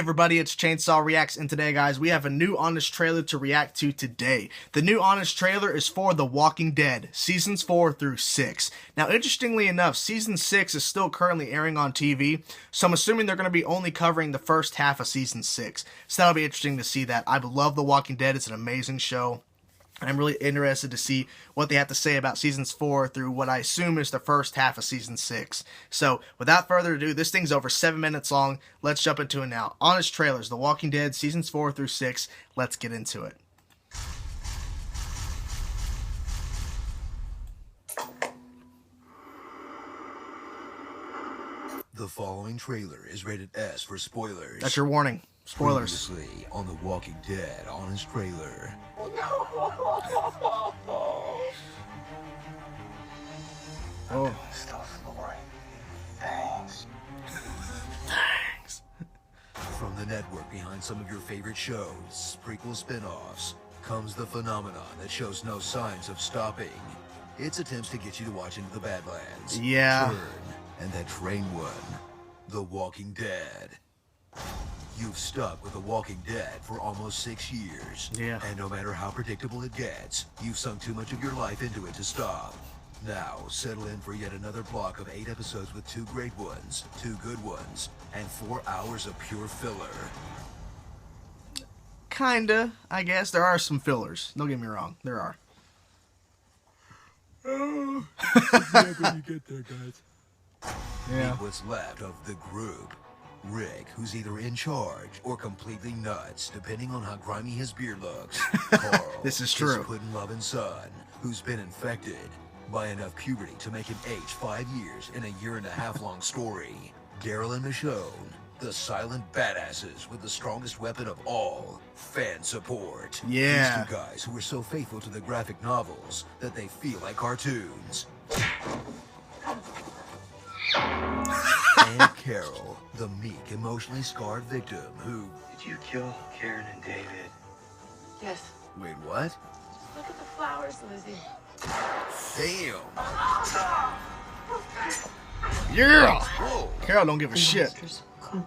everybody, it's Chainsaw Reacts, and today, guys, we have a new Honest trailer to react to today. The new Honest trailer is for The Walking Dead, Seasons 4 through 6. Now, interestingly enough, Season 6 is still currently airing on TV, so I'm assuming they're going to be only covering the first half of Season 6. So that'll be interesting to see that. I love The Walking Dead. It's an amazing show. I'm really interested to see what they have to say about Seasons 4 through what I assume is the first half of Season 6. So, without further ado, this thing's over 7 minutes long. Let's jump into it now. Honest trailers, The Walking Dead, Seasons 4 through 6. Let's get into it. The following trailer is rated S for spoilers. That's your warning. Spoilers. Previously on The Walking Dead Honest trailer. Oh. Stuff, Lori. Thanks. Thanks. From the network behind some of your favorite shows, prequel spin-offs, comes the phenomenon that shows no signs of stopping. Its attempts to get you to watch into the Badlands. Yeah. Turn, and that train one. The Walking Dead. You've stuck with The Walking Dead for almost 6 years. Yeah. And no matter how predictable it gets, you've sunk too much of your life into it to stop. Now, settle in for yet another block of 8 episodes with 2 great ones, 2 good ones, and 4 hours of pure filler. Kinda, I guess. There are some fillers. Don't get me wrong. There are. When you get there, guys. Yeah. Meet what's left of the group. Rick, who's either in charge or completely nuts, depending on how grimy his beard looks. Carl, This is true. his puddin'-loving son, who's been infected by enough puberty to make him age 5 years in a 1.5 year long story. Daryl and Michonne, the silent badasses with the strongest weapon of all, fan support. Yeah. These 2 guys who are so faithful to the graphic novels that they feel like cartoons. And Carol, the meek, emotionally scarred victim who... Did you kill Karen and David? Yes. Wait, what? Look at the flowers, Lizzie. Damn! Yeah! Whoa! Carol don't give a The shit. monsters will come,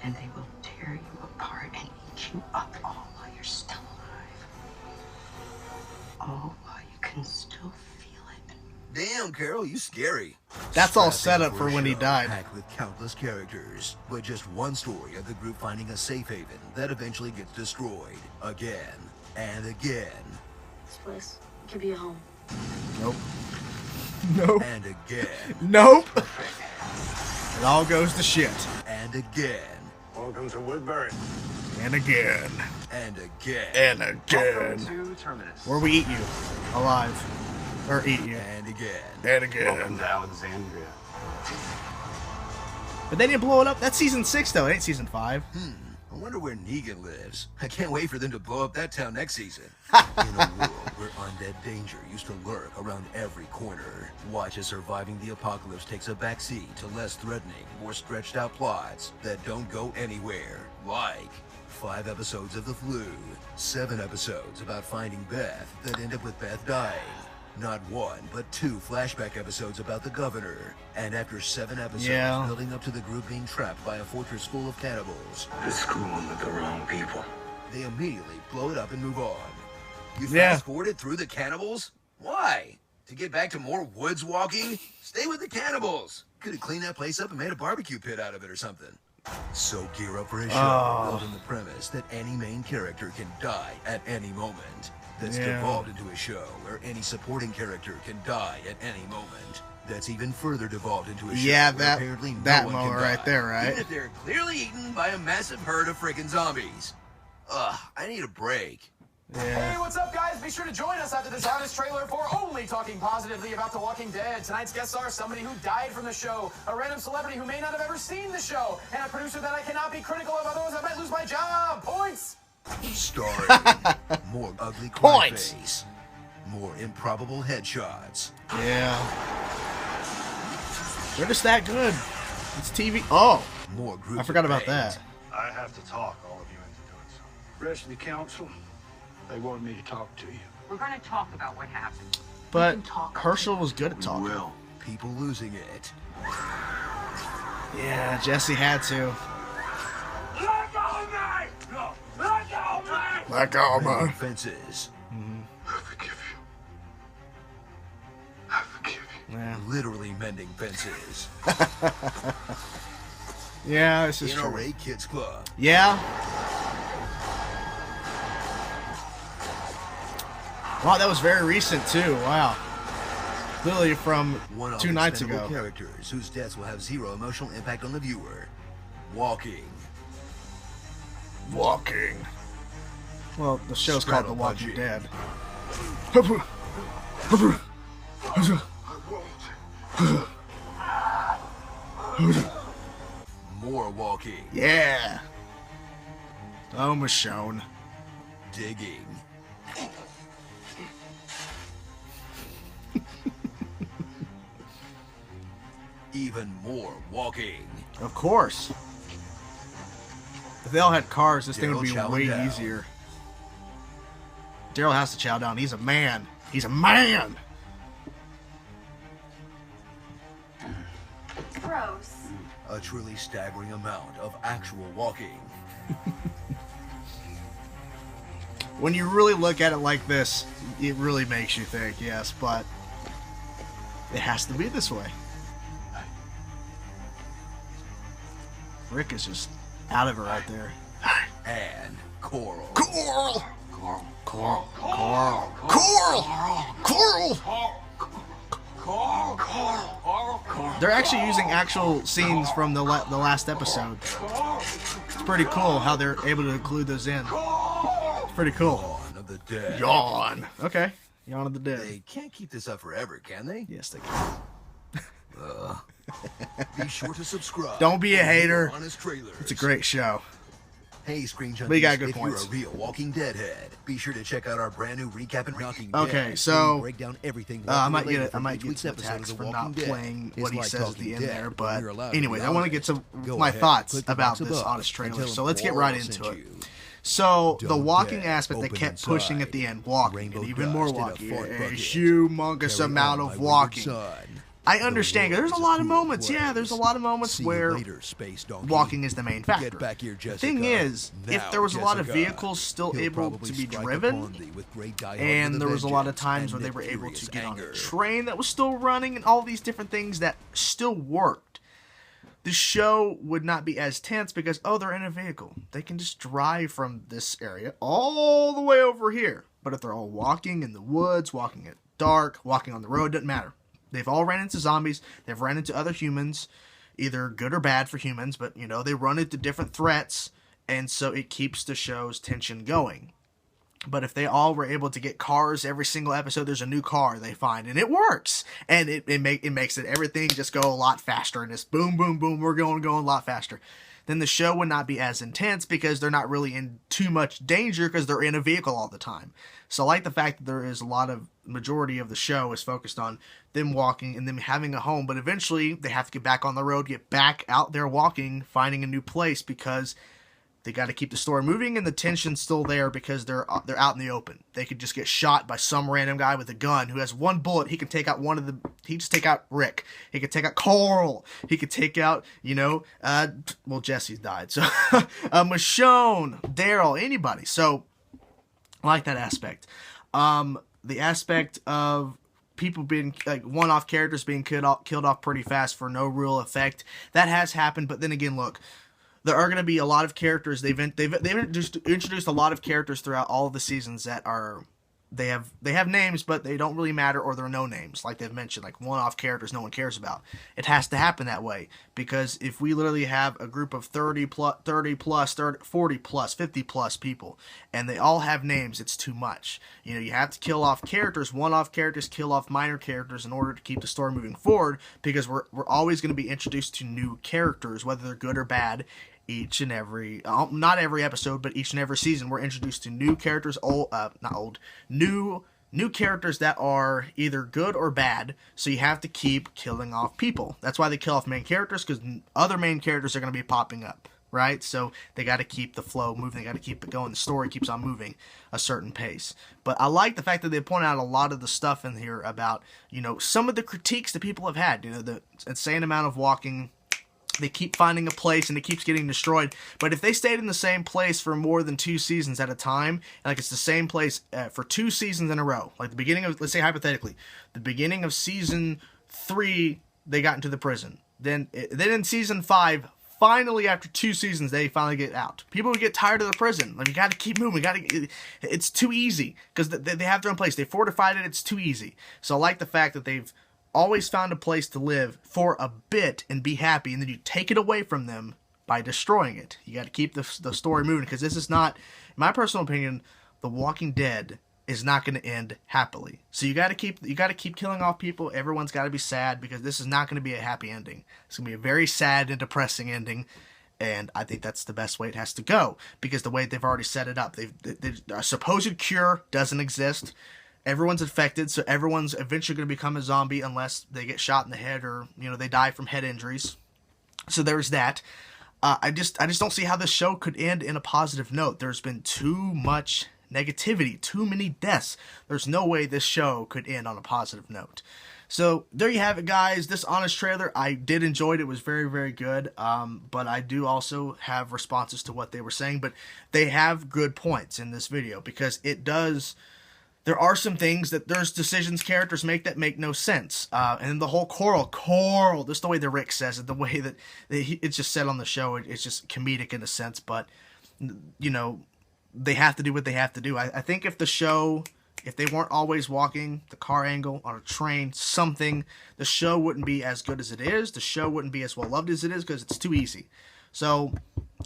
and they will tear you apart and eat you up all while you're still alive. All while you can still feel it. Damn, Carol, you scary. That's all Strap set in up for for a when he show died. Packed with countless characters, but just one story of the group finding a safe haven that eventually gets destroyed again and again This place could be a home. Nope. Nope. and again Nope. It all goes to shit. and again Welcome to Woodbury. And again. and again And again. Welcome to Terminus. Where we eat you. Alive. Or eat you. and again. And Welcome again. to Alexandria. But they didn't blow it up. That's Season 6, though. It ain't Season 5. I wonder where Negan lives. I can't wait for them to blow up that town next season. In a world where undead danger used to lurk around every corner, watch as surviving the apocalypse takes a backseat to less threatening, more stretched out plots that don't go anywhere. Like 5 episodes of The Flu, 7 episodes about finding Beth that end up with Beth dying. Not 1, but 2 flashback episodes about the governor. And after 7 episodes Yeah. building up to the group being trapped by a fortress full of cannibals, They're screwing with the wrong people. they immediately blow it up and move on. You Yeah. fast forwarded through the cannibals? Why? To get back to more woods walking? Stay with the cannibals. Could have cleaned that place up and made a barbecue pit out of it or something. So gear up for a show Oh. built on the premise that any main character can die at any moment. That's Yeah. devolved into a show where any supporting character can die at any moment. That's even further devolved into a show Yeah, where that- apparently that no one moment can right die, there, right? even if they're clearly eaten by a massive herd of freaking zombies. Ugh, I need a break. Yeah. Hey, what's up, guys? Be sure to join us after this Honest trailer for only talking positively about The Walking Dead. Tonight's guests are somebody who died from the show, a random celebrity who may not have ever seen the show, and a producer that I cannot be critical of, otherwise I might lose my job. Points! Starring more ugly Points. face, more improbable headshots, Yeah. They're just that good. It's TV. Oh, more groups. I forgot of about bangs. that. I have to talk all of you into doing something. The rest of the council, they wanted me to talk to you. We're going to talk about what happened. But can talk. Herschel was good at We talking. will. People losing it. Yeah, Jesse had to. Let go! Black armor. mending fences, I forgive you. I forgive you. Yeah. literally mending fences. Yeah, this is true. NRA Kids Club. Yeah. Wow, that was very recent too. Wow. Literally from One 2 nights expendable ago. characters whose deaths will have zero emotional impact on the viewer. Walking. Walking. Well, the show's called The Straddle Walking punching. Dead. More walking. Yeah. Oh, Michonne. Digging. Even more walking. Of course. If they all had cars, this thing would be Daryl chowing way down. easier. Daryl has to chow down. He's a man. He's a man. Gross. A truly staggering amount of actual walking. When you really look at it like this, it really makes you think, yes, but it has to be this way. Rick is just out of it right there. And Coral. Coral! Coral! Coral! Coral! Coral! They're actually using actual scenes from the last episode. It's pretty cool how they're able to include those in. It's pretty cool. Dawn of the Dead. Yawn. Okay. Yawn of the Dead. They can't keep this up forever, can they? Yes, they can. Be sure to subscribe. Don't be a for more hater. Honest trailers. It's a great show. Hey, Screen Junkies, But you got good if points. you're a real Walking Dead head, be sure to check out our brand new recap and Walking Okay, Dead. so, where we break down everything I might related get from I each might get week's some episode of attacks The for Walking not Dead. playing It's what he like says at Talking the end Dead, there, but but you're allowed to anyways, be I want to get honest. some Go my ahead, thoughts click the about box this above honest and trailer. tell So them let's get Coral right sent into it. you. So the Don't walking Dead, aspect they open kept pushing inside. at the end, walking, Rainbow and even more dust in a walking, fart a bucket. humongous Carry amount on, of my wayward walking. son. I understand. The There's a world lot is of cruel moments. Yeah, place. there's a lot of moments See you where later, Space Donkey. walking is the main factor. Get back here, The Jessica. thing is, if Now, there was a lot of Jessica. vehicles still He'll able probably to be strike driven, upon thee with great diehard and there was a lot of vengeance times and where they were able furious to get on a anger. train that was still running and all these different things that still worked, the show would not be as tense because, oh, they're in a vehicle. They can just drive from this area all the way over here. But if they're all walking in the woods, walking at dark, walking on the road, doesn't matter. They've all ran into zombies. They've ran into other humans, either good or bad for humans, but, you know, they run into different threats, and so it keeps the show's tension going. But if they all were able to get cars every single episode, there's a new car they find, and it works. And it makes it everything just go a lot faster, and it's boom, boom, boom, we're going a lot faster. Then the show would not be as intense because they're not really in too much danger because they're in a vehicle all the time. So I like the fact that there is a lot of majority of the show is focused on them walking and them having a home, but eventually they have to get back on the road, get back out there walking, finding a new place because they got to keep the story moving and the tension's still there because they're out in the open. They could just get shot by some random guy with a gun who has one bullet. He can take out he just take out Rick. He could take out Coral. He could take out, well, Jesse's died. So, Michonne, Daryl, anybody. So, I like that aspect. The aspect of people being, like, one-off characters being killed off pretty fast for no real effect. That has happened, but then again, look, there are going to be a lot of characters. They've introduced a lot of characters throughout all of the seasons that are they have names, but they don't really matter, or they're no names, like they've mentioned, like one-off characters no one cares about. It has to happen that way because if we literally have a group of 40 plus, 50 plus people, and they all have names, it's too much. You know, you have to kill off characters, one-off characters, kill off minor characters in order to keep the story moving forward because we're always going to be introduced to new characters, whether they're good or bad. Each and every, not every episode, but each and every season, we're introduced to new characters, new characters that are either good or bad, so you have to keep killing off people. That's why they kill off main characters, because other main characters are going to be popping up, right? So they got to keep the flow moving, they got to keep it going, the story keeps on moving a certain pace. But I like the fact that they point out a lot of the stuff in here about, some of the critiques that people have had, the insane amount of walking, They keep finding a place and it keeps getting destroyed. But if they stayed in the same place for more than 2 seasons at a time, like it's the same place for 2 seasons in a row, like the beginning of, let's say hypothetically, the beginning of season 3, they got into the prison. Then in season 5, finally after 2 seasons, they finally get out. People would get tired of the prison. Like, we got to keep moving. It's too easy because they have their own place. They fortified it. It's too easy. So I like the fact that they've always found a place to live for a bit and be happy, and then you take it away from them by destroying it. You got to keep the story moving, because this is not, in my personal opinion, The Walking Dead is not going to end happily. So you got to keep killing off people. Everyone's got to be sad, because this is not going to be a happy ending. It's going to be a very sad and depressing ending, and I think that's the best way it has to go, because the way they've already set it up, a supposed cure doesn't exist. Everyone's infected, so everyone's eventually going to become a zombie unless they get shot in the head or, they die from head injuries. So there's that. I just don't see how this show could end in a positive note. There's been too much negativity, too many deaths. There's no way this show could end on a positive note. So there you have it, guys. This Honest trailer, I did enjoy it. It was very, very good. But I do also have responses to what they were saying. But they have good points in this video, because it does... There are some things that there's decisions characters make that make no sense. And the whole Coral, just the way that Rick says it, the way that it's just said on the show, it's just comedic in a sense. But, they have to do what they have to do. I think if the show, if they weren't always walking, the car angle, on a train, something, the show wouldn't be as good as it is. The show wouldn't be as well loved as it is, because it's too easy. So,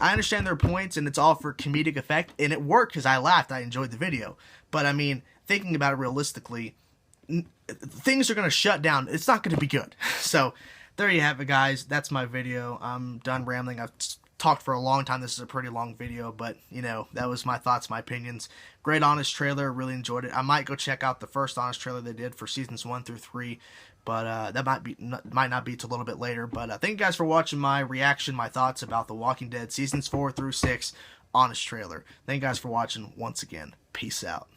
I understand their points, and it's all for comedic effect. And it worked, because I laughed. I enjoyed the video. But, I mean... thinking about it realistically, things are going to shut down. It's not going to be good. So, there you have it, guys. That's my video. I'm done rambling. I've talked for a long time. This is a pretty long video, but, that was my thoughts, my opinions. Great Honest trailer. Really enjoyed it. I might go check out the first Honest trailer they did for seasons 1 through 3, but that might not be till a little bit later. But thank you guys for watching my reaction, my thoughts about The Walking Dead seasons 4 through 6 Honest trailer. Thank you guys for watching once again. Peace out.